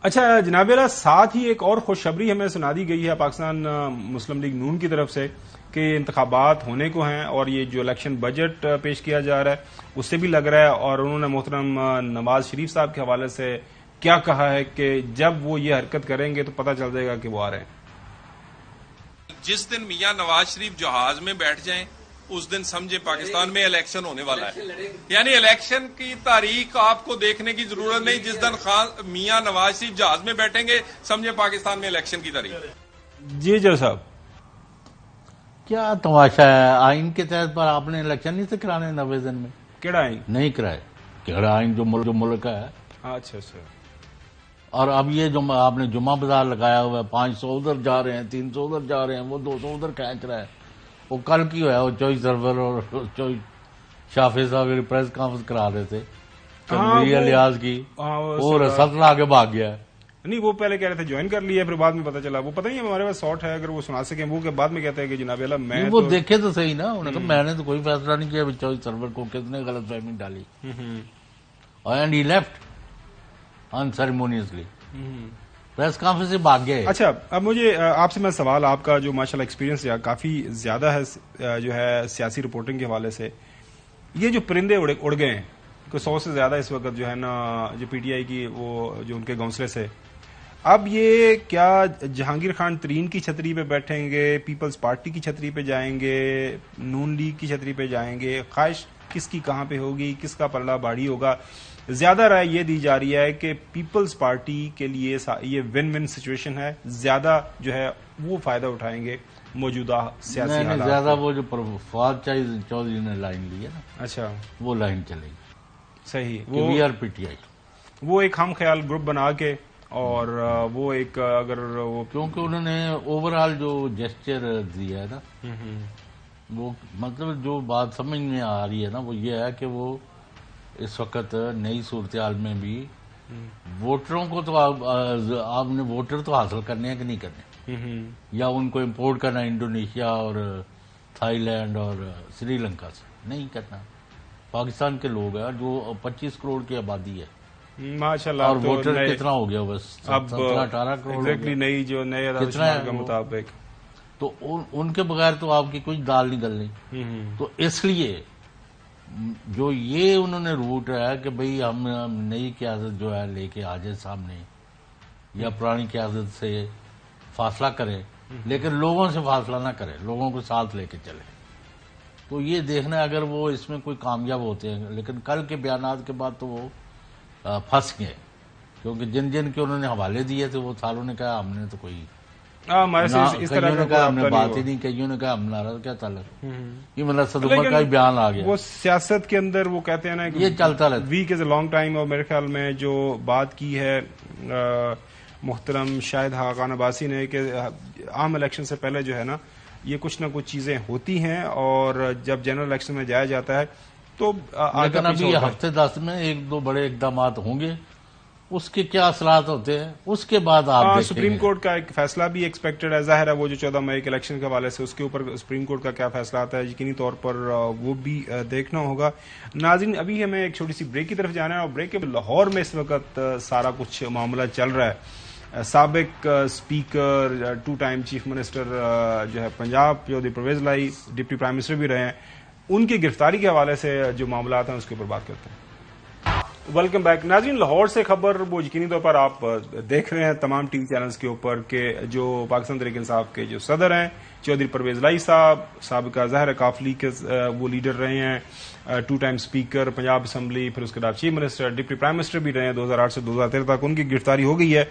اچھا جناب اعلیٰ, ساتھ ہی ایک اور خوشخبری ہمیں سنا دی گئی ہے پاکستان مسلم لیگ نون کی طرف سے کہ انتخابات ہونے کو ہیں, اور یہ جو الیکشن بجٹ پیش کیا جا رہا ہے اس سے بھی لگ رہا ہے, اور انہوں نے محترم نواز شریف صاحب کے حوالے سے کیا کہا ہے کہ جب وہ یہ حرکت کریں گے تو پتہ چل جائے گا کہ وہ آ رہے ہیں. جس دن میاں نواز شریف جہاز میں بیٹھ جائیں اس دن سمجھے پاکستان میں الیکشن ہونے والا ہے. یعنی الیکشن کی تاریخ آپ کو دیکھنے کی ضرورت نہیں, جس دن میاں نواز شریف جہاز میں بیٹھیں گے سمجھے پاکستان میں الیکشن کی تاریخ. جی جج صاحب, کیا تماشا ہے؟ آئین کے تحت پر آپ نے الیکشن نہیں سے کرانے 90 دن میں. کیڑا آئین؟ نہیں کرائے. کیڑا آئین جو ملک کا ہے. اچھا اچھا. اور اب یہ جو آپ نے جمعہ بازار لگایا ہوا ہے, 500 ادھر جا رہے ہیں, 300 ادھر جا رہے ہیں, وہ 200 ادھر کھینچ رہا ہے. وہ کل کی ہوا ہے, وہ چوئی سرور اور چوئی شافی صاحب پریس کانفرنس کرا رہے تھے میری الیاز کی, وہ رسد لا کے بھاگ گیا ہے. نہیں, وہ پہلے کہہ رہے تھے جوائن کر لیا, پھر بعد میں پتہ چلا وہ پتہ نہیں ہمارے پاس ساٹ ہے, اگر وہ سنا سکیں وہ, کہ بعد میں کہتے ہیں کہ جناب اعلیٰ میں وہ دیکھے تو صحیح نا. انہوں نے کہا میں نے تو کوئی فیصلہ نہیں کیا, چوئی سرور کو کس نے غلط فہمی ڈالی, and he left unceremoniously. Press conference سے بھاگ گئے. اچھا, اب مجھے آپ سے میں سوال, آپ کا جو ماشاءاللہ ایکسپیرینس کافی زیادہ ہے جو ہے سیاسی رپورٹنگ کے حوالے سے, یہ جو پرندے اڑ گئے ہیں کوئی 100 سے زیادہ اس وقت جو ہے نا جو پی ٹی آئی کی وہ جو ان کے گھونسلے سے, اب یہ کیا جہانگیر خان ترین کی چھتری پہ بیٹھیں گے, پیپلز پارٹی کی چھتری پہ جائیں گے, نون لیگ کی چھتری پہ جائیں گے, خواہش کس کی کہاں پہ ہوگی, کس کا پلڑا بھاری ہوگا؟ زیادہ رائے یہ دی جا رہی ہے کہ پیپلز پارٹی کے لیے یہ ون ون سچویشن ہے, زیادہ جو ہے وہ فائدہ اٹھائیں گے موجودہ سیاسی حالات. زیادہ وہ جو فواد چودھری نے لائن لی ہے نا, اچھا وہ لائن چلے گی. صحیح, وی آر پی ٹی آئی, وہ ایک ہم خیال گروپ بنا کے, اور وہ ایک اگر وہ کیونکہ انہوں نے اوور آل جو جیسچر دیا ہے نا, وہ مطلب جو بات سمجھ میں آ رہی ہے نا وہ یہ ہے کہ وہ اس وقت نئی صورتحال میں بھی ووٹروں کو تو آپ نے ووٹر تو حاصل کرنے ہیں کہ نہیں کرنے, یا ان کو امپورٹ کرنا انڈونیشیا اور تھائی لینڈ اور سری لنکا سے نہیں کرنا. پاکستان کے لوگ ہیں جو 25 کروڑ کی آبادی ہے ماشاءاللہ, اور ووٹر کتنا ہو گیا, بس 17-18 کروڑ ایگزیکٹلی نئی جو نئے کتنا کے مطابق, تو ان کے بغیر تو آپ کی کوئی دال نہیں گلنی. تو اس لیے جو یہ انہوں نے روٹ ہے کہ بھئی ہم نئی قیادت جو ہے لے کے آ جائے سامنے, یا پرانی قیادت سے فاصلہ کرے, لیکن لوگوں سے فاصلہ نہ کرے, لوگوں کو ساتھ لے کے چلے. تو یہ دیکھنا ہے اگر وہ اس میں کوئی کامیاب ہوتے ہیں. لیکن کل کے بیانات کے بعد تو وہ پھنس گئے, کیونکہ جن کے انہوں نے حوالے دیے تھے وہ سالوں نے کہا ہم نے تو کوئی ہمارے سے اس طرح کا ہم نے بات ہی نہیں, کئیوں نے کہا ہم ناراض, کیا تعلق, یہ مطلب صد عمر کا ہی بیان آ گیا. وہ سیاست کے اندر وہ کہتے ہیں نا یہ چلتا رہتا, week is a long time, اور میرے خیال میں جو بات کی ہے محترم شاہد خاقان عباسی نے کہ عام الیکشن سے پہلے جو ہے نا یہ کچھ نہ کچھ چیزیں ہوتی ہیں اور جب جنرل الیکشن میں جایا جاتا ہے تو لیکن ابھی یہ ہفتے 10 میں 1-2 بڑے اقدامات ہوں گے، اس کے کیا اثرات ہوتے ہیں اس کے بعد آپ دیکھیں گے۔ سپریم کورٹ کا ایک فیصلہ بھی ایکسپیکٹڈ ہے، ظاہر ہے وہ جو 14 مئی کے الیکشن کے حوالے سے اس کے اوپر سپریم کورٹ کا کیا فیصلہ آتا ہے یقینی طور پر وہ بھی دیکھنا ہوگا۔ ناظرین ابھی ہمیں ایک چھوٹی سی بریک کی طرف جانا ہے اور بریک کے لاہور میں اس وقت سارا کچھ معاملہ چل رہا ہے۔ سابق اسپیکر 2 ٹائم چیف منسٹر جو ہے پنجاب چودھری پرویز الہی ڈپٹی پرائم منسٹر بھی رہے ہیں، ان کی گرفتاری کے حوالے سے جو معاملات ہیں اس کے اوپر بات کرتے ہیں۔ ویلکم بیک ناظرین، لاہور سے خبر وہ یقینی طور پر آپ دیکھ رہے ہیں تمام ٹی وی چینلز کے اوپر کہ جو پاکستان تحریک انصاف کے جو صدر ہیں چودھری پرویز الہی صاحب، سابقہ ظاہر کافلی کے وہ لیڈر رہے ہیں، 2 ٹائم اسپیکر پنجاب اسمبلی، پھر اس کے بعد chief minister deputy prime minister بھی رہے ہیں 2008 سے 2013 تک، ان کی گرفتاری ہو گئی ہے۔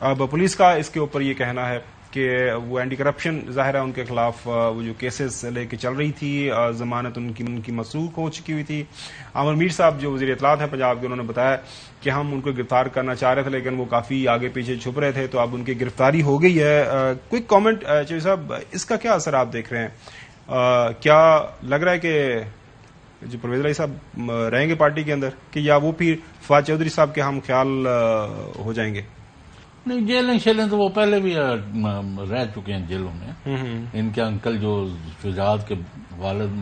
اب پولیس کا اس کے اوپر یہ کہنا ہے کہ وہ اینٹی کرپشن ظاہر ہے ان کے خلاف وہ جو کیسز لے کے چل رہی تھی، ضمانت ان کی مسروق ہو چکی ہوئی تھی۔ عامر میر صاحب جو وزیر اطلاعات ہیں پنجاب کے، انہوں نے بتایا کہ ہم ان کو گرفتار کرنا چاہ رہے تھے لیکن وہ کافی آگے پیچھے چھپ رہے تھے، تو اب ان کی گرفتاری ہو گئی ہے۔ کوئک کامنٹ چودھری صاحب، اس کا کیا اثر آپ دیکھ رہے ہیں؟ کیا لگ رہا ہے کہ جو پرویز الہی صاحب رہیں گے پارٹی کے اندر کہ یا وہ پھر فواد چودھری صاحب کے ہم خیال ہو جائیں گے؟ نہیں، جیلیں شیلیں تو وہ پہلے بھی رہ چکے ہیں جیلوں میں۔ ان کے انکل جو شجاعت کے والد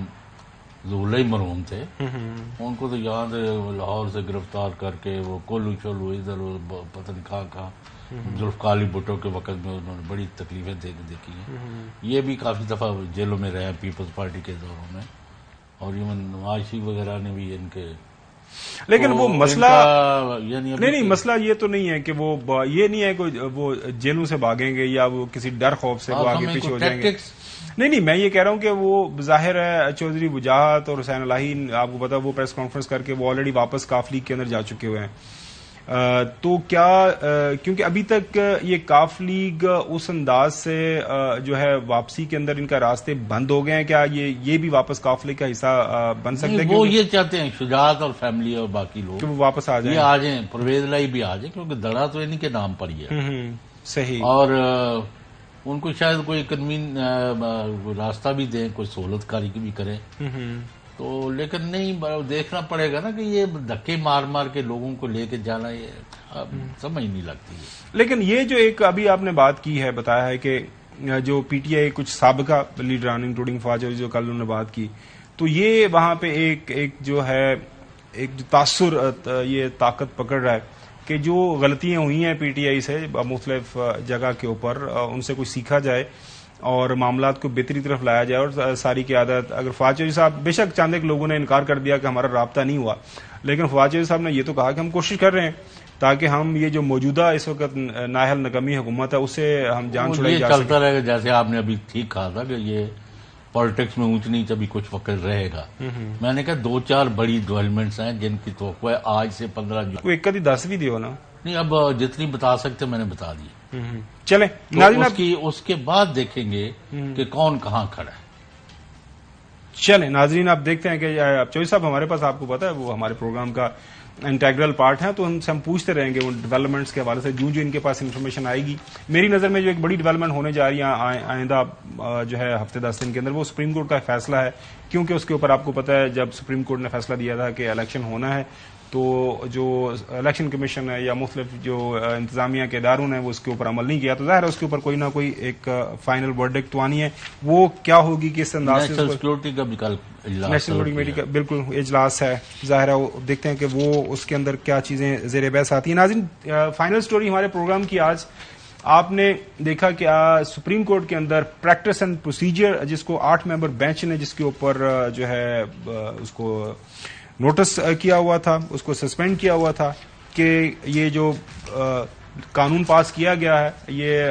ظہور مرحوم تھے، ان کو تو یہاں سے لاہور سے گرفتار کر کے وہ کولو چولو ادھر پتہ نہیں کہاں ذوالفقار علی بھٹو کے وقت میں انہوں نے بڑی تکلیفیں دیکھی ہیں۔ یہ بھی کافی دفعہ جیلوں میں رہے ہیں پیپلز پارٹی کے دوروں میں، اور ایون نواز شریف وغیرہ نے بھی ان کے، لیکن وہ مسئلہ یعنی نہیں مسئلہ یہ تو نہیں ہے کہ وہ یہ نہیں ہے کہ وہ جیلوں سے بھاگیں گے یا وہ کسی ڈر خوف سے وہ آگے پیچھے ہو جائیں گے۔ نہیں، میں یہ کہہ رہا ہوں کہ وہ ظاہر ہے چودھری وجاہت اور حسین الہی، آپ کو پتا وہ پریس کانفرنس کر کے وہ آلریڈی واپس کاف لیگ کے اندر جا چکے ہوئے ہیں، تو کیا کیونکہ ابھی تک یہ کاف لیگ اس انداز سے جو ہے واپسی کے اندر ان کا راستے بند ہو گئے ہیں، کیا یہ بھی واپس کاف لیگ کا حصہ بن سکتے ہیں؟ وہ یہ چاہتے ہیں شجاعت اور فیملی اور باقی لوگ کہ وہ واپس آ جائیں، یہ آ جائیں، پرویز الہی بھی آ جائیں، کیونکہ دڑا تو انہی کے نام پر ہی ہے۔ صحیح، اور ان کو شاید کوئی راستہ بھی دیں، کوئی سہولت کاری بھی کریں، تو لیکن نہیں، دیکھنا پڑے گا نا کہ یہ دھکے مار مار کے لوگوں کو لے کے جانا یہ سمجھ نہیں لگتی ہے۔ لیکن یہ جو ایک ابھی آپ نے بات کی ہے، بتایا ہے کہ جو پی ٹی آئی کچھ سابقہ لیڈران انکلوڈنگ فواد چودھری جو کل انہوں نے بات کی، تو یہ وہاں پہ ایک جو ہے ایک جو تاثر یہ طاقت پکڑ رہا ہے کہ جو غلطیاں ہوئی ہیں پی ٹی آئی سے مختلف جگہ کے اوپر ان سے کچھ سیکھا جائے اور معاملات کو بہتری طرف لایا جائے، اور ساری قیادت اگر فواد چودھری صاحب، بے شک چاند ایک لوگوں نے انکار کر دیا کہ ہمارا رابطہ نہیں ہوا، لیکن فواد چودھری صاحب نے یہ تو کہا کہ ہم کوشش کر رہے ہیں تاکہ ہم یہ جو موجودہ اس وقت نااہل نکمی حکومت ہے اسے ہم جان چھڑائی جا سکیں۔ یہ چلتا رہے گا، جیسے آپ نے ابھی ٹھیک کہا تھا کہ یہ پالیٹکس میں اونچ نیچ ابھی کچھ وقت رہے گا۔ میں نے کہا 2-4 بڑی ڈیولپمنٹس ہیں جن کی توقع ہے آج سے 15 جون، کوئی ایک 10 بھی دیو نا، نہیں اب جتنی بتا سکتے میں نے بتا دی۔ چلیں ناظرین، اس کے بعد دیکھیں گے کہ کون کہاں کھڑا ہے۔ چلیں ناظرین، آپ دیکھتے ہیں کہ چودھری صاحب ہمارے پاس، آپ کو پتا ہے وہ ہمارے پروگرام کا انٹیگرل پارٹ ہے، تو ان سے ہم پوچھتے رہیں گے ان ڈیولپمنٹس کے حوالے سے جو ان کے پاس انفارمیشن آئے گی۔ میری نظر میں جو ایک بڑی ڈیولپمنٹ ہونے جا رہی ہے آئندہ جو ہے ہفتے 10 دن کے اندر، وہ سپریم کورٹ کا فیصلہ ہے، کیونکہ اس کے اوپر آپ کو پتا ہے جب سپریم کورٹ نے فیصلہ دیا تھا کہ الیکشن ہونا ہے تو جو الیکشن کمیشن ہے یا مختلف جو انتظامیہ کے اداروں نے وہ اس کے اوپر عمل نہیں کیا، تو ظاہر ہے اس کے اوپر کوئی نہ کوئی ایک فائنل ورڈکٹ تو آنی ہے، وہ کیا ہوگی کس انداز سے نیشنل سیکورٹی کا بھی کل نیشنل سیکورٹی کمیٹی کا بالکل اجلاس ہے، ظاہر ہے وہ دیکھتے ہیں کہ وہ اس کے اندر کیا چیزیں زیر بحث آتی ہیں۔ ناظرین، فائنل سٹوری ہمارے پروگرام کی آج آپ نے دیکھا کہ سپریم کورٹ کے اندر پریکٹس اینڈ پروسیجر، جس کو 8 ممبر بینچ نے جس کے اوپر جو ہے اس کو نوٹس کیا ہوا تھا، اس کو سسپینڈ کیا ہوا تھا کہ یہ جو قانون پاس کیا گیا ہے یہ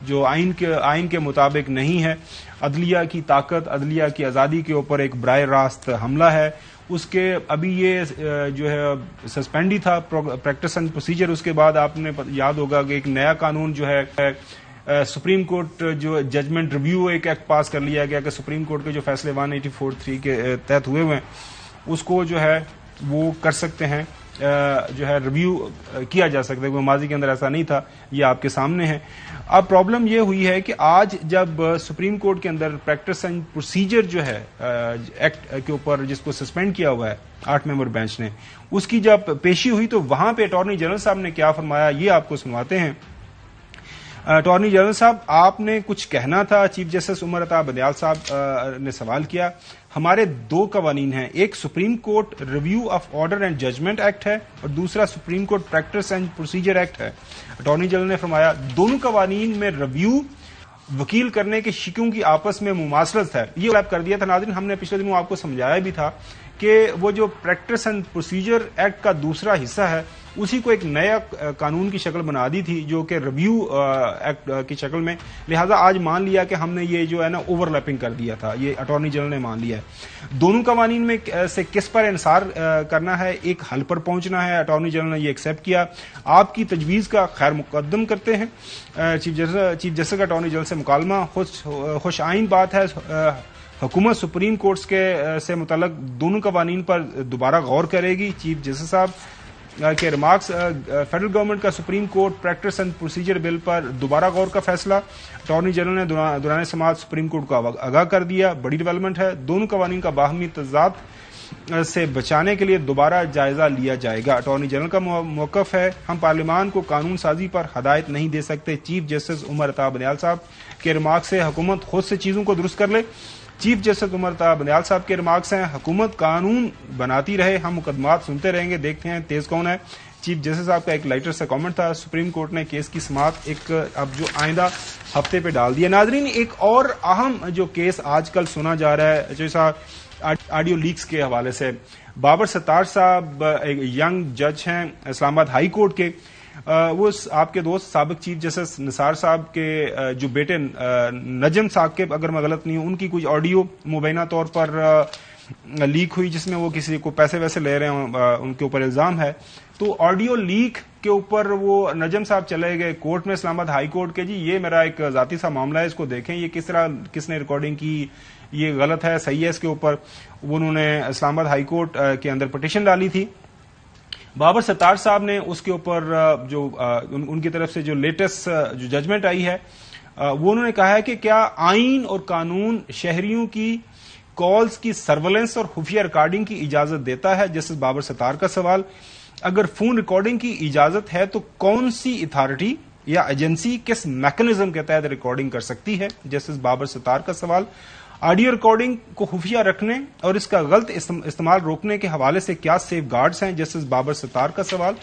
جو آئین کے مطابق نہیں ہے، عدلیہ کی طاقت، عدلیہ کی آزادی کے اوپر ایک براہ راست حملہ ہے، اس کے ابھی یہ جو ہے سسپینڈ ہی تھا پریکٹس اینڈ پروسیجر۔ اس کے بعد آپ نے یاد ہوگا کہ ایک نیا قانون جو ہے سپریم کورٹ جو ججمنٹ ریویو ایک ایکٹ پاس کر لیا گیا کہ سپریم کورٹ کے جو فیصلے 184(3) کے تحت ہوئے ہیں اس کو جو ہے وہ کر سکتے ہیں جو ہے ریویو کیا جا سکتا ہے، کوئی ماضی کے اندر ایسا نہیں تھا، یہ آپ کے سامنے ہے۔ اب پرابلم یہ ہوئی ہے کہ آج جب سپریم کورٹ کے اندر پریکٹس اینڈ پروسیجر جو ہے ایکٹ کے اوپر جس کو سسپینڈ کیا ہوا ہے 8 ممبر بینچ نے، اس کی جب پیشی ہوئی تو وہاں پہ اٹارنی جنرل صاحب نے کیا فرمایا یہ آپ کو سنواتے ہیں۔ اٹارنی جنرل صاحب، آپ نے کچھ کہنا تھا، چیف جسٹس عمر عطا بندیال صاحب نے سوال کیا۔ ہمارے 2 قوانین ہیں، ایک supreme court review of order and judgment act ہے اور دوسرا supreme court practice and procedure act ہے۔ اٹارنی جنرل نے فرمایا دونوں قوانین میں ریویو وکیل کرنے کے شکوں کی آپس میں مماثلت ہے۔ یہ کر دیا تھا ناظرین، ہم نے پچھلے دنوں آپ کو سمجھایا بھی تھا کہ وہ جو پریکٹس اینڈ پروسیجر ایکٹ کا دوسرا حصہ ہے اسی کو ایک نیا قانون کی شکل بنا دی تھی جو کہ ریویو ایکٹ کی شکل میں، لہذا آج مان لیا کہ ہم نے یہ جو ہے نا اوور لیپنگ کر دیا تھا، یہ اٹارنی جنرل نے مان لیا ہے۔ دونوں قوانین میں سے کس پر انحصار کرنا ہے، ایک حل پر پہنچنا ہے، اٹارنی جنرل نے یہ ایکسیپٹ کیا۔ آپ کی تجویز کا خیر مقدم کرتے ہیں چیف جسٹس کا اٹارنی جنرل سے مکالمہ خوش آئند بات ہے۔ حکومت سپریم کورٹس سے متعلق دونوں قوانین پر دوبارہ غور کرے گی۔ چیف جسٹس صاحب کے ریمارکس، فیڈرل گورنمنٹ کا supreme court practice and procedure bill پر دوبارہ غور کا فیصلہ، اٹارنی جنرل نے دوران سماعت سپریم کورٹ کو آگاہ کر دیا، بڑی ڈیولپمنٹ ہے۔ دونوں قوانین کا باہمی تضاد سے بچانے کے لیے دوبارہ جائزہ لیا جائے گا۔ اٹارنی جنرل کا موقف ہے ہم پارلیمان کو قانون سازی پر ہدایت نہیں دے سکتے۔ چیف جسٹس عمر عطا بندیال صاحب کے ریمارکس سے حکومت خود سے چیزوں کو درست کر لے۔ چیف جسٹس عمر عطا بندیال صاحب کے ریمارکس ہیں حکومت قانون بناتی رہے، ہم مقدمات سنتے رہیں گے، دیکھتے ہیں تیز کون ہے۔ چیف جسٹس صاحب کا ایک لیٹر سے کامنٹ تھا، سپریم کورٹ نے کیس کی سماعت ایک اب جو آئندہ ہفتے پہ ڈال دیا۔ ناظرین، ایک اور اہم جو کیس آج کل سنا جا رہا ہے جیسا آڈیو لیکس کے حوالے سے، بابر ستار صاحب ایک ینگ جج ہیں اسلام آباد ہائی کورٹ کے، وہ آپ کے دوست سابق چیف جسٹس نثار صاحب کے جو بیٹے نجم ثاقب، اگر میں غلط نہیں ہوں، ان کی کچھ آڈیو مبینہ طور پر لیک ہوئی جس میں وہ کسی کو پیسے ویسے لے رہے ہیں، ان کے اوپر الزام ہے۔ تو آڈیو لیک کے اوپر وہ نجم صاحب چلے گئے کورٹ میں اسلام آباد ہائی کورٹ کے، جی یہ میرا ایک ذاتی سا معاملہ ہے، اس کو دیکھیں یہ کس نے ریکارڈنگ کی، یہ غلط ہے صحیح ہے، اس کے اوپر انہوں نے اسلام آباد ہائی کورٹ کے اندر پٹیشن ڈالی تھی۔ بابر ستار صاحب نے اس کے اوپر جو ان کی طرف سے جو لیٹسٹ جو ججمنٹ آئی ہے وہ انہوں نے کہا ہے کہ کیا آئین اور قانون شہریوں کی کالز کی سرویلنس اور خفیہ ریکارڈنگ کی اجازت دیتا ہے؟ جسٹس بابر ستار کا سوال، اگر فون ریکارڈنگ کی اجازت ہے تو کون سی اتھارٹی یا ایجنسی کس میکنزم کے تحت ریکارڈنگ کر سکتی ہے؟ جسٹس بابر ستار کا سوال، آڈیو ریکارڈنگ کو خفیہ رکھنے اور اس کا غلط استعمال روکنے کے حوالے سے کیا سیف گارڈز ہیں؟ جسٹس بابر ستار کا سوال،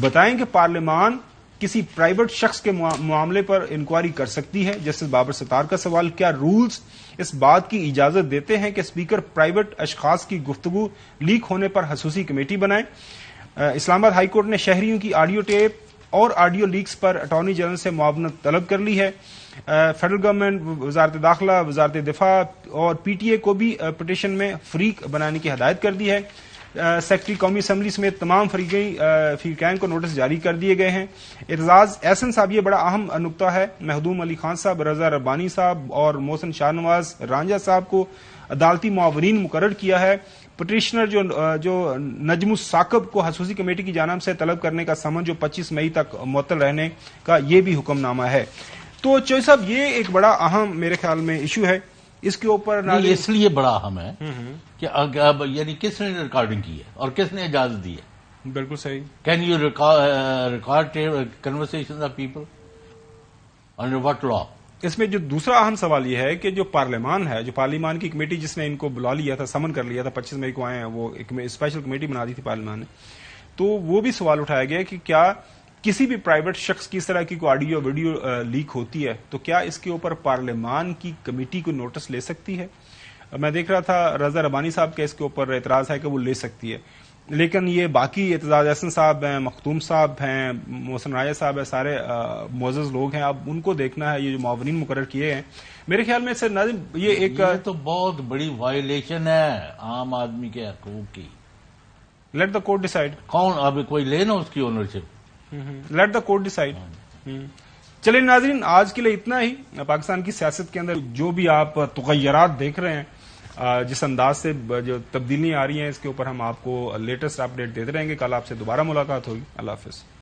بتائیں کہ پارلیمان کسی پرائیویٹ شخص کے معاملے پر انکوائری کر سکتی ہے؟ جسٹس بابر ستار کا سوال، کیا رولز اس بات کی اجازت دیتے ہیں کہ اسپیکر پرائیویٹ اشخاص کی گفتگو لیک ہونے پر خصوصی کمیٹی بنائیں؟ اسلام آباد ہائی کورٹ نے شہریوں کی آڈیو ٹیپ اور آڈیو لیکس پر اٹارنی جنرل سے معاونت طلب کر لی ہے۔ فیڈرل گورنمنٹ، وزارت داخلہ، وزارت دفاع اور پی ٹی اے کو بھی پٹیشن میں فریق بنانے کی ہدایت کر دی ہے۔ سیکرٹری قومی اسمبلی سمیت تمام فریقین کو نوٹس جاری کر دیے گئے ہیں۔ اعتزاز احسن صاحب، یہ بڑا اہم نقطہ ہے، محدوم علی خان صاحب، رضا ربانی صاحب اور محسن شاہ نواز رانجھا صاحب کو عدالتی معاونین مقرر کیا ہے۔ پٹیشنر جو نجم ثاقب کو خصوصی کمیٹی کی جانب سے طلب کرنے کا سمن جو 25 مئی تک معطل رہنے کا یہ بھی حکم نامہ ہے۔ تو چوہی صاحب یہ ایک بڑا اہم میرے خیال میں ایشو ہے، اس کے اوپر اس لیے بڑا اہم ہے کہ اب یعنی کس نے ریکارڈنگ کی ہے اور کس نے اجازت دی ہے؟ بالکل صحیح۔ Can you record conversation of people under what law? اس میں جو دوسرا اہم سوال یہ ہے کہ جو پارلیمان ہے، جو پارلیمان کی کمیٹی جس نے ان کو بلا لیا تھا، سمن کر لیا تھا، 25 مئی کو آئے ہیں، وہ ایک اسپیشل کمیٹی بنا دی تھی پارلیمان نے، تو وہ بھی سوال اٹھایا گیا کہ کیا کسی بھی پرائیویٹ شخص کی اس طرح کی کوئی آڈیو ویڈیو لیک ہوتی ہے تو کیا اس کے اوپر پارلیمان کی کمیٹی کو نوٹس لے سکتی ہے؟ میں دیکھ رہا تھا رضا ربانی صاحب کا اس کے اوپر اعتراض ہے کہ وہ لے سکتی ہے، لیکن یہ باقی اعتزاز احسن صاحب ہیں، مختوم صاحب ہیں، محسن راجہ صاحب ہیں، سارے معزز لوگ ہیں، اب ان کو دیکھنا ہے۔ یہ جو معاونین مقرر کیے ہیں میرے خیال میں سر ناظرین یہ تو بہت بڑی وائلیشن ہے عام آدمی کے حقوق کی۔ لیٹ دا کورٹ ڈیسائیڈ، کون اب کوئی لے نا اس کی ownership, let the court decide. چلیں ناظرین، آج کے لیے اتنا ہی۔ پاکستان کی سیاست کے اندر جو بھی آپ تغیرات دیکھ رہے ہیں جس انداز سے جو تبدیلیاں آ رہی ہیں اس کے اوپر ہم آپ کو لیٹسٹ اپڈیٹ دیتے رہیں گے. کل آپ سے دوبارہ ملاقات ہوگی. اللہ حافظ.